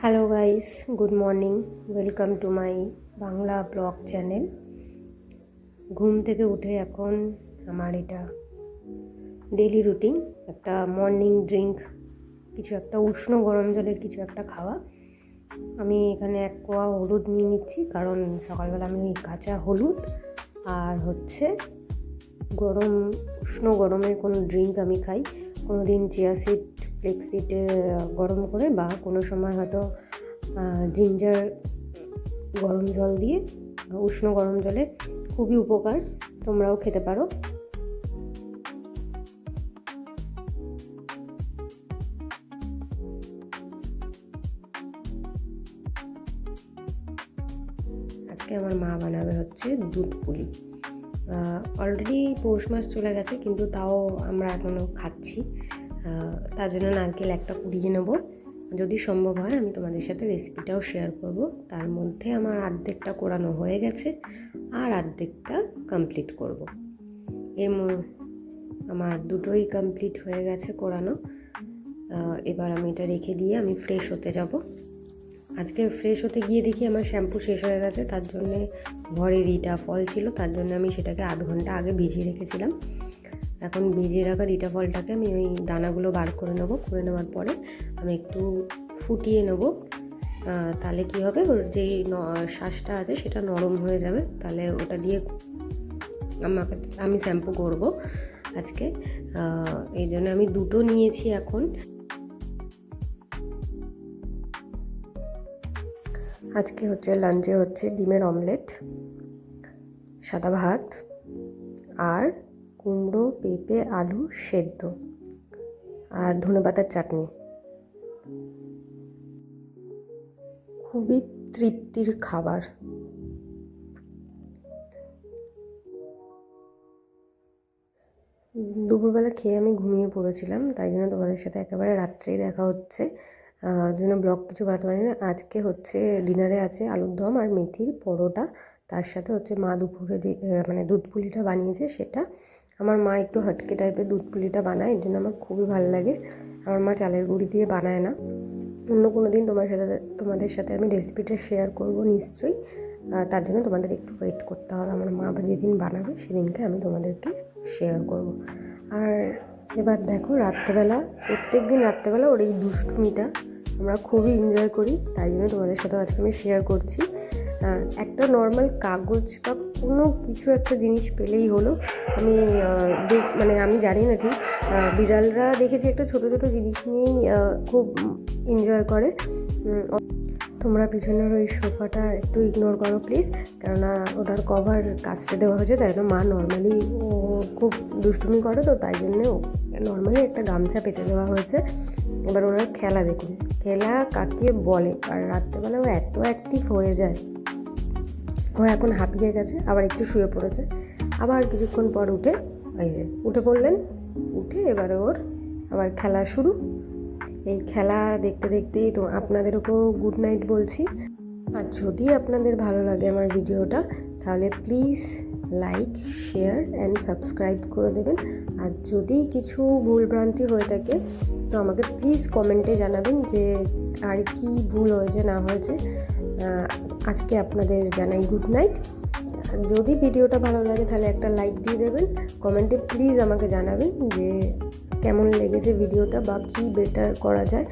Hello guys, good morning. Welcome to my Bangla blog channel. ঘুম থেকে উঠে এখন আমার এটা ডেইলি রুটিন, একটা মর্নিং ড্রিঙ্ক, কিছু একটা উষ্ণ গরম জলের কিছু একটা খাওয়া। আমি এখানে 1 কোয়া হলুদ নিয়ে নিচ্ছি, কারণ সকালবেলা আমি ওই কাঁচা হলুদ আর উষ্ণ গরমের কোনো ড্রিঙ্ক আমি খাই। কোনো দিন চিয়া সিড, ফ্লেক্স সিড গরম করে, বা কোনো সময় হয়তো জিঞ্জার গরম জল দিয়ে, উষ্ণ গরম জলে খুবই উপকার, তোমরাও খেতে পারো। আজকে আমার মা বানাবে হচ্ছে দুধ পুলি। অলরেডি পৌষ মাস চলে গেছে, কিন্তু তাও আমরা এখনও খাচ্ছি। তার জন্য নারকেল একটা কুড়িয়ে নেবো। যদি সম্ভব হয় আমি তোমাদের সাথে রেসিপিটাও শেয়ার করব। তার মধ্যে আমার অর্ধেকটা কোরানো হয়ে গেছে, আর অর্ধেকটা কমপ্লিট করব। আমার দুটোই কমপ্লিট হয়ে গেছে কোরানো। এবার আমি এটা রেখে দিয়ে আমি ফ্রেশ হতে যাব। আজকে ফ্রেশ হতে গিয়ে দেখি আমার শ্যাম্পু শেষ হয়ে গেছে। তার জন্যে ঘরে রিটা ফল ছিল, তার জন্য আমি সেটাকে আধ ঘন্টা আগে ভিজিয়ে রেখেছিলাম। এখন ভিজিয়ে রাখা রিটা ফলটাকে আমি ওই দানাগুলো বার করে নেবো। করে নেওয়ার পরে আমি একটু ফুটিয়ে নেব। তাহলে কি হবে, ওর যেই শ্বাসটা আছে সেটা নরম হয়ে যাবে। তাহলে ওটা দিয়ে আমি শ্যাম্পু করব আজকে। এই জন্য আমি দুটো নিয়েছি। এখন আজকে লাঞ্চে হচ্ছে ডিমের অমলেট, সাদা ভাত, আর কুমড়ো, পেঁপে, আলু সেদ্ধ, আর ধনেপাতার চাটনি। খুবই তৃপ্তির খাবার। দুপুরবেলা খেয়ে আমি ঘুমিয়ে পড়েছিলাম, তাই জন্য তোমাদের সাথে একেবারে রাত্রেই দেখা হচ্ছে। জন্য ব্লগ কিছু বানাতে পারি না। আজকে ডিনারে আছে আলুর দম আর মেথির পরোটা। তার সাথে মা দুপুরে যে দুধ পুলিটা বানিয়েছে সেটা। আমার মা একটু হটকে টাইপের দুধ পুলিটা বানায়, এর জন্য আমার খুবই ভালো লাগে। আমার মা চালের গুঁড়ি দিয়ে বানায় না। অন্য কোনো দিন তোমাদের সাথে আমি রেসিপিটা শেয়ার করব নিশ্চয়ই। তার জন্য তোমাদের একটু ওয়েট করতে হবে। আমার মা যেদিন বানাবে সেদিনকে আমি তোমাদেরকে শেয়ার করব। আর এবার দেখো, প্রত্যেক দিন রাত্রেবেলা ওর এই দুষ্টুমিটা আমরা খুবই এনজয় করি, তাই জন্য তোমাদের সাথে আজকে আমি শেয়ার করছি। একটা নর্মাল কাগজ বা কোনো কিছু একটা জিনিস পেলেই হলো। আমি জানি না ঠিক, বিড়ালরা দেখেছি একটা ছোটো ছোটো জিনিস নিয়েই খুব এনজয় করে। তোমরা পিছনের ওই সোফাটা একটু ইগনোর করো প্লিজ, কেননা ওটার কভার কাচতে দেওয়া হয়েছে। তাই জন্য মা নর্মালি ও খুব দুষ্টুমি করে, তো তাই জন্যে নর্মালি একটা গামছা পেতে দেওয়া হয়েছে। এবার ওনার খেলা দেখুন, খেলা কাকে বলে। আর রাত্রেবেলা ও এত অ্যাক্টিভ হয়ে যায়। ও এখন হাঁপিয়ে গেছে, আবার একটু শুয়ে পড়েছে, আবার কিছুক্ষণ পর উঠে পড়লেন। উঠে এবারে ওর আবার খেলা শুরু। এই খেলা দেখতে দেখতেই তো আপনাদেরকেও গুড নাইট বলছি। আর যদি আপনাদের ভালো লাগে আমার ভিডিওটা, তাহলে please like, share and subscribe করে দেবেন। আর যদি কিছু ভুলভ্রান্তি হয়ে থাকে তো আমাকে প্লিজ কমেন্টে জানাবেন যে আর কি ভুল হয়েছে না হয়েছে। আজকে আপনাদের জানাই গুড নাইট। যদি ভিডিওটা ভালো লাগে তাহলে একটা লাইক দিয়ে দেবেন। কমেন্টে প্লিজ আমাকে জানাবেন যে কেমন লেগেছে ভিডিওটা, বা কী বেটার করা যায়।